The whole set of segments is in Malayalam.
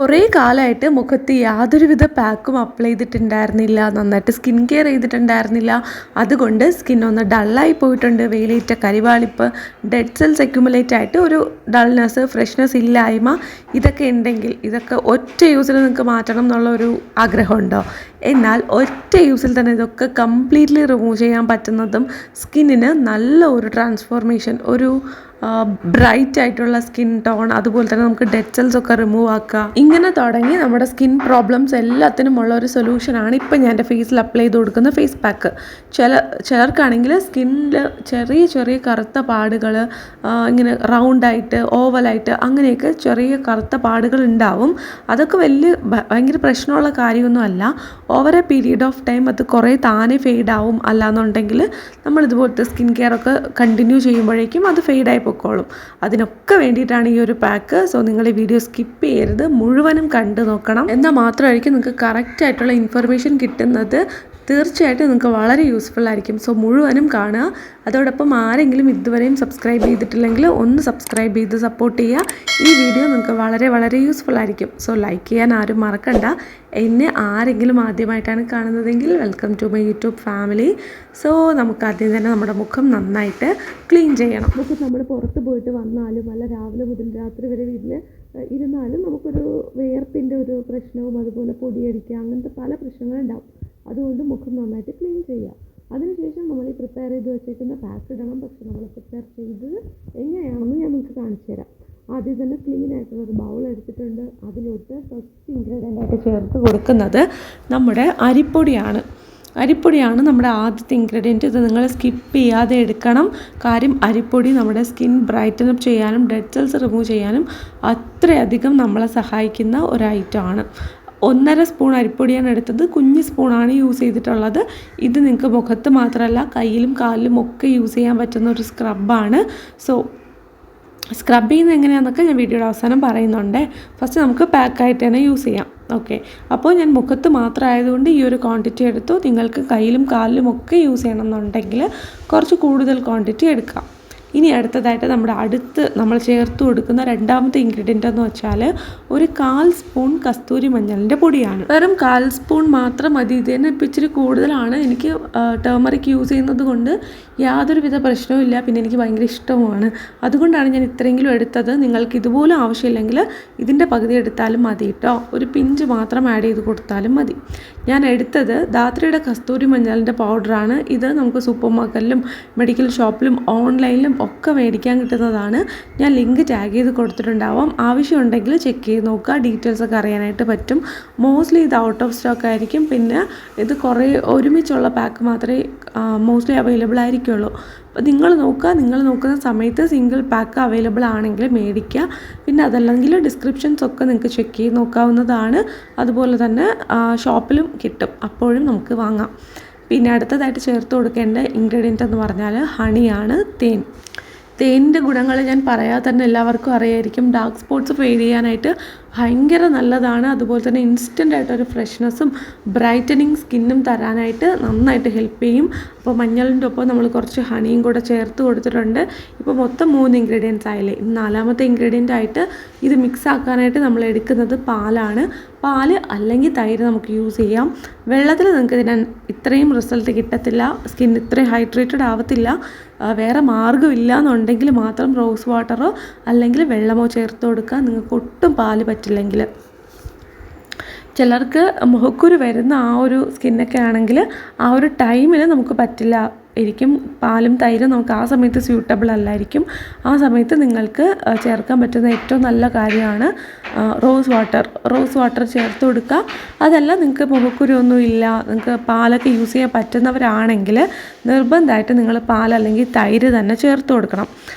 കുറേ കാലമായിട്ട് മുഖത്ത് യാതൊരുവിധ പാക്കും അപ്ലൈ ചെയ്തിട്ടുണ്ടായിരുന്നില്ല, നന്നായിട്ട് സ്കിൻ കെയർ ചെയ്തിട്ടുണ്ടായിരുന്നില്ല. അതുകൊണ്ട് സ്കിൻ ഒന്ന് ഡള്ളായി പോയിട്ടുണ്ട്. വെയിലേറ്റ കരിവാളിപ്പ്, ഡെഡ് സെൽസ് അക്യുമുലേറ്റ് ആയിട്ട് ഒരു ഡൾനെസ്, ഫ്രഷ്നെസ് ഇല്ലായ്മ ഇതൊക്കെ ഉണ്ടെങ്കിൽ ഇതൊക്കെ ഒറ്റ യൂസിൽ നിങ്ങൾക്ക് മാറ്റണം എന്നുള്ള ഒരു ആഗ്രഹമുണ്ടോ? എന്നാൽ ഒറ്റ യൂസിൽ തന്നെ ഇതൊക്കെ കംപ്ലീറ്റ്ലി റിമൂവ് ചെയ്യാൻ പറ്റുന്നതും സ്കിന്നിന് നല്ല ഒരു ട്രാൻസ്ഫോർമേഷൻ, ഒരു ബ്രൈറ്റ് ആയിട്ടുള്ള സ്കിൻ ടോൺ, അതുപോലെ തന്നെ നമുക്ക് ഡെഡ് സെൽസ് ഒക്കെ റിമൂവ് ആക്കുക, ഇങ്ങനെ തുടങ്ങി നമ്മുടെ സ്കിൻ പ്രോബ്ലംസ് എല്ലാത്തിനും ഉള്ള ഒരു സൊല്യൂഷനാണ് ഇപ്പം ഞാൻ എൻ്റെ ഫേസിൽ അപ്ലൈ ചെയ്ത് കൊടുക്കുന്ന ഫേസ് പാക്ക്. ചിലർക്കാണെങ്കിൽ സ്കിന്നിൽ ചെറിയ ചെറിയ കറുത്ത പാടുകൾ, ഇങ്ങനെ റൗണ്ടായിട്ട് ഓവലായിട്ട് അങ്ങനെയൊക്കെ ചെറിയ കറുത്ത പാടുകൾ ഉണ്ടാവും. അതൊക്കെ ഭയങ്കര പ്രശ്നമുള്ള കാര്യമൊന്നും അല്ല. Over A period of time അത് കുറേ താനെ ഫെയ്ഡാവും. അല്ലാന്നുണ്ടെങ്കിൽ നമ്മൾ ഇതുപോലത്തെ സ്കിൻ കെയർ ഒക്കെ കണ്ടിന്യൂ ചെയ്യുമ്പോഴേക്കും അത് ഫെയ്ഡായി പൊക്കോളും. അതിനൊക്കെ വേണ്ടിയിട്ടാണ് ഈ ഒരു പാക്ക്. സോ നിങ്ങൾ ഈ വീഡിയോ സ്കിപ്പ് ചെയ്യരുത്, മുഴുവനും കണ്ടു നോക്കണം. എന്നാൽ മാത്രമായിരിക്കും നിങ്ങൾക്ക് കറക്റ്റായിട്ടുള്ള ഇൻഫർമേഷൻ കിട്ടുന്നത്. തീർച്ചയായിട്ടും നിങ്ങൾക്ക് വളരെ യൂസ്ഫുൾ ആയിരിക്കും. സോ മുഴുവനും കാണുക. അതോടൊപ്പം ആരെങ്കിലും ഇതുവരെയും സബ്സ്ക്രൈബ് ചെയ്തിട്ടില്ലെങ്കിൽ ഒന്ന് സബ്സ്ക്രൈബ് ചെയ്ത് സപ്പോർട്ട് ചെയ്യുക. ഈ വീഡിയോ നിങ്ങൾക്ക് വളരെ വളരെ യൂസ്ഫുൾ ആയിരിക്കും. സോ ലൈക്ക് ചെയ്യാൻ ആരും മറക്കണ്ട. എന്നെ ആരെങ്കിലും ആദ്യമായിട്ടാണ് കാണുന്നതെങ്കിൽ welcome to my YouTube family. So നമുക്ക് ആദ്യം തന്നെ നമ്മുടെ മുഖം നന്നായിട്ട് ക്ലീൻ ചെയ്യണം. നമുക്ക് നമ്മൾ പുറത്ത് പോയിട്ട് വന്നാലും അല്ല രാവിലെ മുതൽ രാത്രി വരെ വീട്ടിൽ ഇരുന്നാലും നമുക്കൊരു വിയർപ്പിൻ്റെ ഒരു പ്രശ്നവും അതുപോലെ പൊടിയടിക്കുക അങ്ങനത്തെ പല പ്രശ്നങ്ങളുണ്ടാവും. അതുകൊണ്ട് മുഖം നന്നായിട്ട് ക്ലീൻ ചെയ്യുക. അതിനുശേഷം നമ്മൾ ഈ പ്രിപ്പയർ ചെയ്ത് വെച്ചേക്കുന്ന പാക്ക് ഇടണം. പക്ഷെ നമ്മൾ പ്രിപ്പയർ ചെയ്തത് എങ്ങനെയാണെന്ന് ഞാൻ നിങ്ങൾക്ക് കാണിച്ചു തരാം. ആദ്യം തന്നെ ക്ലീൻ ആയിട്ടുള്ളൊരു ബൗൾ എടുത്തിട്ടുണ്ട്. അതിലോട്ട് ഫസ്റ്റ് ഇൻഗ്രീഡിയൻ്റ് ആയിട്ട് ചേർത്ത് കൊടുക്കുന്നത് നമ്മുടെ അരിപ്പൊടിയാണ് നമ്മുടെ ആദ്യത്തെ ഇൻഗ്രീഡിയൻറ്റ്. ഇത് നിങ്ങൾ സ്കിപ്പ് ചെയ്യാതെ എടുക്കണം. കാര്യം അരിപ്പൊടി നമ്മുടെ സ്കിൻ ബ്രൈറ്റൻ അപ്പ് ചെയ്യാനും ഡെഡ് സെൽസ് റിമൂവ് ചെയ്യാനും അത്രയധികം നമ്മളെ സഹായിക്കുന്ന ഒരു ഐറ്റമാണ്. 1.5 സ്പൂൺ അരിപ്പൊടിയാണ് എടുത്തത്. കുഞ്ഞ് സ്പൂണാണ് യൂസ് ചെയ്തിട്ടുള്ളത്. ഇത് നിങ്ങൾക്ക് മുഖത്ത് മാത്രമല്ല കയ്യിലും കാലിലും ഒക്കെ യൂസ് ചെയ്യാൻ പറ്റുന്ന ഒരു സ്ക്രബാണ്. സോ സ്ക്രബ് ചെയ്യുന്നത് എങ്ങനെയാണെന്നൊക്കെ ഞാൻ വീഡിയോയുടെ അവസാനം പറയുന്നുണ്ട്. ഫസ്റ്റ് നമുക്ക് പാക്കായിട്ട് തന്നെ യൂസ് ചെയ്യാം. ഓക്കെ, അപ്പോൾ ഞാൻ മുഖത്ത് മാത്രമായതുകൊണ്ട് ഈ ഒരു ക്വാണ്ടിറ്റി എടുത്തു. നിങ്ങൾക്ക് കയ്യിലും കാലിലും ഒക്കെ യൂസ് ചെയ്യണമെന്നുണ്ടെങ്കിൽ കുറച്ച് കൂടുതൽ ക്വാണ്ടിറ്റി എടുക്കാം. ഇനി അടുത്തതായിട്ട് നമ്മൾ ചേർത്ത് കൊടുക്കുന്ന രണ്ടാമത്തെ ഇൻഗ്രീഡിയൻ്റ് എന്ന് വെച്ചാൽ ഒരു 1/4 സ്പൂൺ കസ്തൂരി മഞ്ഞളിൻ്റെ പൊടിയാണ്. വെറും 1/4 സ്പൂൺ മാത്രം മതി. ഇത് തന്നെ ഇപ്പം ഇച്ചിരി കൂടുതലാണ്. എനിക്ക് ടേമറിക് യൂസ് ചെയ്യുന്നത് കൊണ്ട് യാതൊരുവിധ പ്രശ്നവും ഇല്ല. പിന്നെ എനിക്ക് ഭയങ്കര ഇഷ്ടവുമാണ്. അതുകൊണ്ടാണ് ഞാൻ ഇത്രയെങ്കിലും എടുത്തത്. നിങ്ങൾക്ക് ഇതുപോലും ആവശ്യമില്ലെങ്കിൽ ഇതിൻ്റെ പകുതി എടുത്താലും മതി കേട്ടോ. ഒരു പിഞ്ച് മാത്രം ആഡ് ചെയ്ത് കൊടുത്താലും മതി. ഞാൻ എടുത്തത് ധാത്രിയുടെ കസ്തൂരി മഞ്ഞളിൻ്റെ പൗഡറാണ്. ഇത് നമുക്ക് സൂപ്പർ മാർക്കറ്റിലും മെഡിക്കൽ ഷോപ്പിലും ഓൺലൈനിലും ഒക്കെ മേടിക്കാൻ കിട്ടുന്നതാണ്. ഞാൻ ലിങ്ക് ടാഗ് ചെയ്ത് കൊടുത്തിട്ടുണ്ടാവാം. ആവശ്യമുണ്ടെങ്കിൽ ചെക്ക് ചെയ്ത് നോക്കുക. ഡീറ്റെയിൽസ് ഒക്കെ അറിയാനായിട്ട് പറ്റും. മോസ്റ്റ്ലി ഇത് ഔട്ട് ഓഫ് സ്റ്റോക്ക് ആയിരിക്കും. പിന്നെ ഇത് കുറേ ഒരുമിച്ചുള്ള പാക്ക് മാത്രമേ മോസ്റ്റ്ലി അവൈലബിൾ ആയിരിക്കുള്ളൂ. അപ്പോൾ നിങ്ങൾ നോക്കുന്ന സമയത്ത് സിംഗിൾ പാക്ക് അവൈലബിൾ ആണെങ്കിൽ മേടിക്കുക. പിന്നെ അതല്ലെങ്കിൽ ഡിസ്ക്രിപ്ഷൻസ് ഒക്കെ നിങ്ങൾക്ക് ചെക്ക് ചെയ്ത് നോക്കാവുന്നതാണ്. അതുപോലെ തന്നെ ഷോപ്പിലും കിട്ടും, അപ്പോഴും നമുക്ക് വാങ്ങാം. പിന്നെ അടുത്തതായിട്ട് ചേർത്ത് കൊടുക്കേണ്ട ഇൻഗ്രീഡിയൻ്റ് എന്ന് പറഞ്ഞാൽ ഹണിയാണ്, തേനിൻ്റെ ഗുണങ്ങൾ ഞാൻ പറയാതെ തന്നെ എല്ലാവർക്കും അറിയായിരിക്കും. ഡാർക്ക് സ്പോട്ട്സ് ഫെയ്ഡ് ചെയ്യാനായിട്ട് ഭയങ്കര നല്ലതാണ്. അതുപോലെ തന്നെ ഇൻസ്റ്റൻ്റ് ആയിട്ടൊരു ഫ്രഷ്നെസ്സും ബ്രൈറ്റനിങ് സ്കിന്നും തരാനായിട്ട് നന്നായിട്ട് ഹെൽപ്പ് ചെയ്യും. അപ്പോൾ മഞ്ഞളിൻ്റെ ഒപ്പം നമ്മൾ കുറച്ച് ഹണിയും കൂടെ ചേർത്ത് കൊടുത്തിട്ടുണ്ട്. ഇപ്പോൾ മൊത്തം 3 ഇൻഗ്രീഡിയൻസ് ആയില്ലേ. 4ാമത്തെ ഇൻഗ്രീഡിയൻ്റ് ആയിട്ട് ഇത് മിക്സ് ആക്കാനായിട്ട് നമ്മൾ എടുക്കുന്നത് പാലാണ്. പാല് അല്ലെങ്കിൽ തൈര് നമുക്ക് യൂസ് ചെയ്യാം. വെള്ളത്തിൽ നിങ്ങൾക്ക് ഇത്രയും റിസൾട്ട് കിട്ടത്തില്ല. സ്കിൻ ഇത്രയും ഹൈഡ്രേറ്റഡ് ആവത്തില്ല. വേറെ മാർഗ്ഗമില്ല എന്നുണ്ടെങ്കിൽ മാത്രം റോസ് വാട്ടറോ അല്ലെങ്കിൽ വെള്ളമോ ചേർത്ത് കൊടുക്കുക. നിങ്ങൾക്ക് ഒട്ടും പാല് പറ്റില്ലെങ്കിൽ. ചിലർക്ക് മുഖക്കുരു വരുന്ന ആ ഒരു സ്കിന്നൊക്കെ ആണെങ്കിൽ ആ ഒരു ടൈമിൽ നമുക്ക് പറ്റില്ല ആയിരിക്കും. പാലും തൈരും നമുക്ക് ആ സമയത്ത് സ്യൂട്ടബിൾ അല്ലായിരിക്കും. ആ സമയത്ത് നിങ്ങൾക്ക് ചേർക്കാൻ പറ്റുന്ന ഏറ്റവും നല്ല കാര്യമാണ് റോസ് വാട്ടർ ചേർത്ത് കൊടുക്കുക. അതല്ല നിങ്ങൾക്ക് മുഖക്കുരു ഒന്നും ഇല്ല, നിങ്ങൾക്ക് പാലൊക്കെ യൂസ് ചെയ്യാൻ പറ്റുന്നവരാണെങ്കിൽ നിർബന്ധമായിട്ട് നിങ്ങൾ പാൽ അല്ലെങ്കിൽ തൈര് തന്നെ ചേർത്ത് കൊടുക്കണം.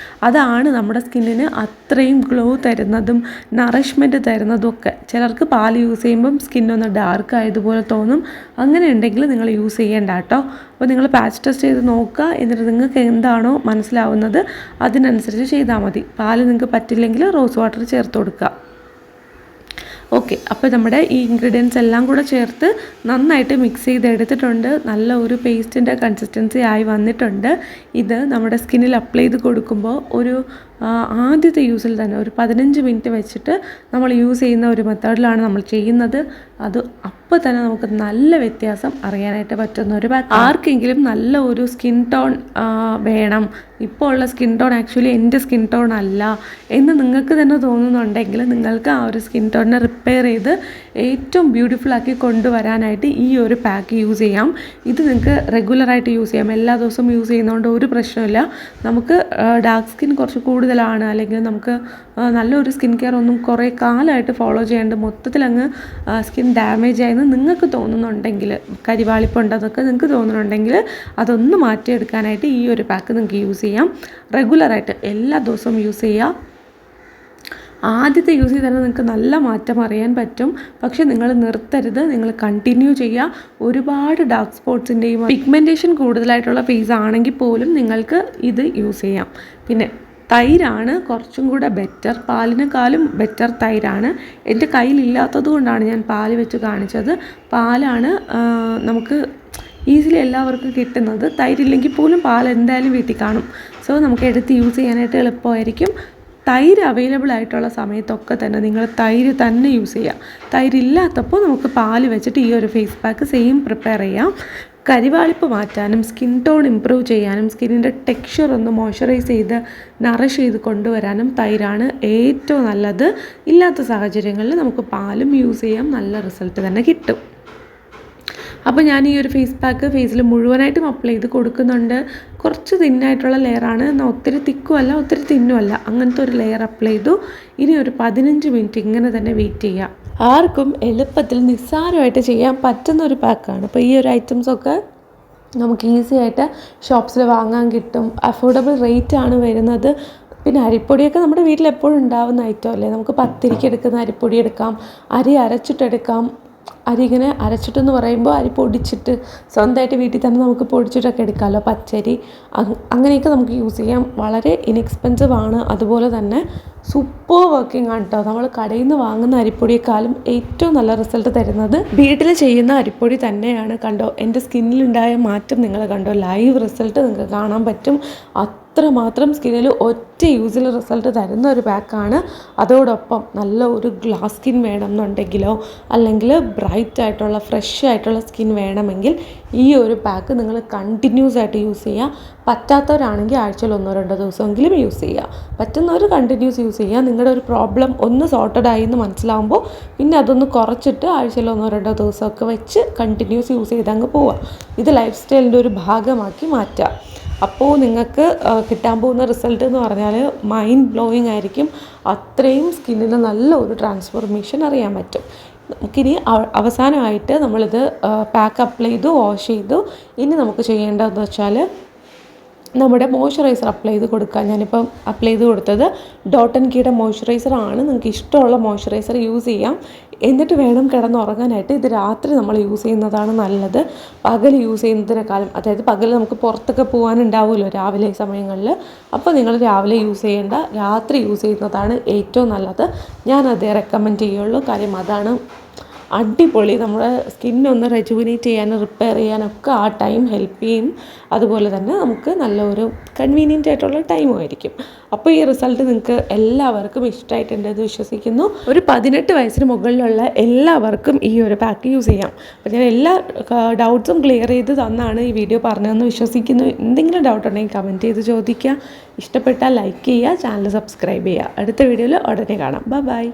അതാണ് നമ്മുടെ സ്കിന്നിന് അത്രയും ഗ്ലോ തരുന്നതും നറിഷ്മെൻറ്റ് തരുന്നതും ഒക്കെ. ചിലർക്ക് പാൽ യൂസ് ചെയ്യുമ്പം സ്കിന്നൊന്ന് ഡാർക്ക് ആയതുപോലെ തോന്നും. അങ്ങനെ ഉണ്ടെങ്കിൽ നിങ്ങൾ യൂസ് ചെയ്യേണ്ട കേട്ടോ. അപ്പോൾ നിങ്ങൾ പാച്ച് ടെസ്റ്റ് ചെയ്ത് നോക്കുക. എന്നിട്ട് നിങ്ങൾക്ക് എന്താണോ മനസ്സിലാവുന്നത് അതിനനുസരിച്ച് ചെയ്താൽ മതി. പാൽ നിങ്ങൾക്ക് പറ്റില്ലെങ്കിൽ റോസ് വാട്ടർ ചേർത്ത് കൊടുക്കുക. ഓക്കെ, അപ്പോൾ നമ്മുടെ ഈ ഇൻഗ്രീഡിയൻസ് എല്ലാം കൂടെ ചേർത്ത് നന്നായിട്ട് മിക്സ് ചെയ്തെടുത്തിട്ടുണ്ട്. നല്ല ഒരു പേസ്റ്റിൻ്റെ കൺസിസ്റ്റൻസി ആയി വന്നിട്ടുണ്ട്. ഇത് നമ്മുടെ സ്കിന്നിൽ അപ്ലൈ ചെയ്ത് കൊടുക്കുമ്പോൾ ഒരു ആദ്യത്തെ യൂസിൽ തന്നെ ഒരു 15 മിനിറ്റ് വെച്ചിട്ട് നമ്മൾ യൂസ് ചെയ്യുന്ന ഒരു മെത്തേഡിലാണ് നമ്മൾ ചെയ്യുന്നത്. അത് അപ്പോൾ തന്നെ നമുക്ക് നല്ല വ്യത്യാസം അറിയാനായിട്ട് പറ്റുന്ന ഒരു പാക്ക്. ആർക്കെങ്കിലും നല്ല ഒരു സ്കിൻ ടോൺ വേണം, ഇപ്പോൾ ഉള്ള സ്കിൻ ടോൺ ആക്ച്വലി എൻ്റെ സ്കിൻ ടോൺ അല്ല എന്ന് നിങ്ങൾക്ക് തന്നെ തോന്നുന്നുണ്ടെങ്കിൽ നിങ്ങൾക്ക് ആ ഒരു സ്കിൻ ടോണിനെ റിപ്പയർ ചെയ്ത് ഏറ്റവും ബ്യൂട്ടിഫുൾ ആക്കി കൊണ്ടുവരാനായിട്ട് ഈ ഒരു പാക്ക് യൂസ് ചെയ്യാം. ഇത് നിങ്ങൾക്ക് റെഗുലറായിട്ട് യൂസ് ചെയ്യാം. എല്ലാ ദിവസവും യൂസ് ചെയ്യുന്നതുകൊണ്ട് ഒരു പ്രശ്നമില്ല. നമുക്ക് ഡാർക്ക് സ്കിൻ കുറച്ച് കൂടുതലാണ്, അല്ലെങ്കിൽ നമുക്ക് നല്ലൊരു സ്കിൻ കെയർ ഒന്നും കുറേ കാലമായിട്ട് ഫോളോ ചെയ്യാണ്ട് മൊത്തത്തിൽ അങ്ങ് സ്കിൻ ഡാമേജ് ആയെന്ന് നിങ്ങൾക്ക് തോന്നുന്നുണ്ടെങ്കിൽ, കരിവാളിപ്പുണ്ടെന്നൊക്കെ നിങ്ങൾക്ക് തോന്നുന്നുണ്ടെങ്കിൽ അതൊന്ന് മാറ്റിയെടുക്കാനായിട്ട് ഈ ഒരു പാക്ക് നിങ്ങൾക്ക് യൂസ് ചെയ്യാം. റെഗുലറായിട്ട് എല്ലാ ദിവസവും യൂസ് ചെയ്യുക. ആദ്യത്തെ യൂസ് ചെയ്ത് തന്നെ നിങ്ങൾക്ക് നല്ല മാറ്റം അറിയാൻ പറ്റും. പക്ഷേ നിങ്ങൾ നിർത്തരുത്, നിങ്ങൾ കണ്ടിന്യൂ ചെയ്യുക. ഒരുപാട് ഡാർക്ക് സ്പോട്ട്സിൻ്റെയും പിഗ്മെൻറ്റേഷൻ കൂടുതലായിട്ടുള്ള ഫേസ് ആണെങ്കിൽ പോലും നിങ്ങൾക്ക് ഇത് യൂസ് ചെയ്യാം. പിന്നെ തൈരാണ് കുറച്ചും കൂടെ ബെറ്റർ, പാലിനേക്കാളും ബെറ്റർ തൈരാണ്. എൻ്റെ കയ്യിലില്ലാത്തത് കൊണ്ടാണ് ഞാൻ പാല് വെച്ച് കാണിച്ചത്. പാലാണ് നമുക്ക് ഈസിലി എല്ലാവർക്കും കിട്ടുന്നത്. തൈരില്ലെങ്കിൽ പോലും പാൽ എന്തായാലും വീട്ടിൽ കാണും. സോ നമുക്ക് എടുത്ത് യൂസ് ചെയ്യാനായിട്ട് എളുപ്പമായിരിക്കും. തൈര് അവൈലബിൾ ആയിട്ടുള്ള സമയത്തൊക്കെ തന്നെ നിങ്ങൾ തൈര് തന്നെ യൂസ് ചെയ്യുക. തൈരില്ലാത്തപ്പോൾ നമുക്ക് പാല് വെച്ചിട്ട് ഈ ഒരു ഫേസ് പാക്ക് സെയിം പ്രിപ്പയർ ചെയ്യാം. കരിവാളിപ്പ് മാറ്റാനും സ്കിൻ ടോൺ ഇമ്പ്രൂവ് ചെയ്യാനും സ്കിന്നിൻ്റെ ടെക്സ്ചർ ഒന്ന് മോയ്സ്ചറൈസ് ചെയ്ത് നറിഷ് ചെയ്ത് കൊണ്ടുവരാനും തൈരാണ് ഏറ്റവും നല്ലത്. ഇല്ലാത്ത സാഹചര്യങ്ങളിൽ നമുക്ക് പാലും യൂസ് ചെയ്യാം, നല്ല റിസൾട്ട് തന്നെ കിട്ടും. അപ്പോൾ ഞാൻ ഈ ഒരു ഫേസ് പാക്ക് ഫേസിൽ മുഴുവനായിട്ടും അപ്ലൈ ചെയ്ത് കൊടുക്കുന്നുണ്ട്. കുറച്ച് തിന്നായിട്ടുള്ള ലെയറാണ്, എന്നാൽ ഒത്തിരി തിക്കും അല്ല ഒത്തിരി തിന്നും അല്ല, അങ്ങനത്തെ ഒരു ലെയർ അപ്ലൈ ചെയ്തു. ഇനി ഒരു 15 മിനിറ്റ് ഇങ്ങനെ തന്നെ വെയിറ്റ് ചെയ്യുക. ആർക്കും എളുപ്പത്തിൽ നിസ്സാരമായിട്ട് ചെയ്യാൻ പറ്റുന്ന ഒരു പാക്കാണ്. അപ്പോൾ ഈ ഒരു ഐറ്റംസൊക്കെ നമുക്ക് ഈസി ആയിട്ട് ഷോപ്സിൽ വാങ്ങാൻ കിട്ടും. അഫോർഡബിൾ റേറ്റ് ആണ് വരുന്നത്. പിന്നെ അരിപ്പൊടിയൊക്കെ നമ്മുടെ വീട്ടിൽ എപ്പോഴും ഉണ്ടാവുന്ന ഐറ്റം അല്ലേ. നമുക്ക് പത്തിരിക്ക് എടുക്കുന്ന അരിപ്പൊടി എടുക്കാം, അരി അരച്ചിട്ടെടുക്കാം. അരി ഇങ്ങനെ അരച്ചിട്ടെന്ന് പറയുമ്പോൾ അരി പൊടിച്ചിട്ട് സ്വന്തമായിട്ട് വീട്ടിൽ തന്നെ നമുക്ക് പൊടിച്ചിട്ടൊക്കെ എടുക്കാമല്ലോ. പച്ചരി അങ്ങനെയൊക്കെ നമുക്ക് യൂസ് ചെയ്യാം. വളരെ ഇൻഎക്സ്പെൻസീവ് ആണ്, അതുപോലെ തന്നെ സൂപ്പർ വർക്കിംഗ് ആണ് കേട്ടോ. നമ്മൾ കടയിൽ നിന്ന് വാങ്ങുന്ന അരിപ്പൊടിയേക്കാളും ഏറ്റവും നല്ല റിസൾട്ട് തരുന്നത് വീട്ടിൽ ചെയ്യുന്ന അരിപ്പൊടി തന്നെയാണ്. കണ്ടോ, എൻ്റെ സ്കിന്നിലുണ്ടായ മാറ്റം നിങ്ങൾ കണ്ടോ, ലൈവ് റിസൾട്ട് നിങ്ങൾക്ക് കാണാൻ പറ്റും. അത്രമാത്രം സ്കിന്നിൽ ഒറ്റ യൂസിൽ റിസൾട്ട് തരുന്ന ഒരു പാക്കാണ്. അതോടൊപ്പം നല്ല ഒരു ഗ്ലാസ് സ്കിൻ വേണമെന്നുണ്ടെങ്കിലോ അല്ലെങ്കിൽ ബ്രൈറ്റ് ആയിട്ടുള്ള ഫ്രഷ് ആയിട്ടുള്ള സ്കിൻ വേണമെങ്കിൽ ഈ ഒരു പാക്ക് നിങ്ങൾ കണ്ടിന്യൂസ് ആയിട്ട് യൂസ് ചെയ്യുക. പറ്റാത്തവരാണെങ്കിൽ ആഴ്ചയിൽ 1-2 ദിവസമെങ്കിലും യൂസ് ചെയ്യുക. പറ്റുന്നവർ കണ്ടിന്യൂസ് യൂസ് ചെയ്യുക. നിങ്ങളുടെ ഒരു പ്രോബ്ലം ഒന്ന് സോർട്ടഡ് ആയി എന്ന് മനസ്സിലാവുമ്പോൾ പിന്നെ അതൊന്ന് കുറച്ചിട്ട് ആഴ്ചയിൽ 1-2 ദിവസമൊക്കെ വെച്ച് കണ്ടിന്യൂസ് യൂസ് ചെയ്ത് അങ്ങ് പോവുക. ഇത് ലൈഫ് സ്റ്റൈലിൻ്റെ ഒരു ഭാഗമാക്കി മാറ്റുക. അപ്പോൾ നിങ്ങൾക്ക് കിട്ടാൻ പോകുന്ന റിസൾട്ട് എന്ന് പറഞ്ഞാൽ മൈൻഡ് ബ്ലോയിങ് ആയിരിക്കും. അത്രയും സ്കിന്നിൽ നല്ല ഒരു ട്രാൻസ്ഫോർമേഷൻ അറിയാൻ പറ്റും. നമുക്കിനി അവസാനമായിട്ട് നമ്മളിത് പാക്ക് അപ്ലൈ ചെയ്തു, വാഷ് ചെയ്തു. ഇനി നമുക്ക് ചെയ്യേണ്ടതെന്ന് വെച്ചാൽ നമ്മുടെ മോയ്സ്ചറൈസർ അപ്ലൈ ചെയ്ത് കൊടുക്കുക. ഞാനിപ്പം അപ്ലൈ ചെയ്ത് കൊടുത്തത് ഡോട്ട് ആൻഡ് കീയുടെ മോയ്സ്ചറൈസറാണ്. നിങ്ങൾക്ക് ഇഷ്ടമുള്ള മോയ്സ്ചറൈസർ യൂസ് ചെയ്യാം. എന്നിട്ട് വേണം കിടന്നുറങ്ങാനായിട്ട്. ഇത് രാത്രി നമ്മൾ യൂസ് ചെയ്യുന്നതാണ് നല്ലത്, പകൽ യൂസ് ചെയ്യുന്നതിനേക്കാളും. അതായത് പകൽ നമുക്ക് പുറത്തൊക്കെ പോകാനുണ്ടാവുമല്ലോ രാവിലെ സമയങ്ങളിൽ. അപ്പോൾ നിങ്ങൾ രാവിലെ യൂസ് ചെയ്യേണ്ട, രാത്രി യൂസ് ചെയ്യുന്നതാണ് ഏറ്റവും നല്ലത്. ഞാനതേ റെക്കമെൻഡ് ചെയ്യുള്ളൂ. കാര്യം അതാണ് അടിപൊളി. നമ്മുടെ സ്കിന്നൊന്ന് റെജുവിനേറ്റ് ചെയ്യാനും റിപ്പയർ ചെയ്യാനൊക്കെ ആ ടൈം ഹെൽപ്പ് ചെയ്യും. അതുപോലെ തന്നെ നമുക്ക് നല്ലൊരു കൺവീനിയൻ്റ് ആയിട്ടുള്ള ടൈമും ആയിരിക്കും. അപ്പോൾ ഈ റിസൾട്ട് നിങ്ങൾക്ക് എല്ലാവർക്കും ഇഷ്ടമായിട്ടുണ്ടെന്ന് വിശ്വസിക്കുന്നു. ഒരു 18 വയസ്സിന് മുകളിലുള്ള എല്ലാവർക്കും ഈ ഒരു പാക്ക് യൂസ് ചെയ്യാം. അപ്പോൾ ഞാൻ എല്ലാ ഡൗട്ട്സും ക്ലിയർ ചെയ്ത് തന്നാണ് ഈ വീഡിയോ പറഞ്ഞതെന്ന് വിശ്വസിക്കുന്നു. എന്തെങ്കിലും ഡൗട്ട് ഉണ്ടെങ്കിൽ കമൻറ്റ് ചെയ്ത് ചോദിക്കുക. ഇഷ്ടപ്പെട്ടാൽ ലൈക്ക് ചെയ്യുക, ചാനൽ സബ്സ്ക്രൈബ് ചെയ്യുക. അടുത്ത വീഡിയോയിൽ ഉടനെ കാണാം. ബൈ.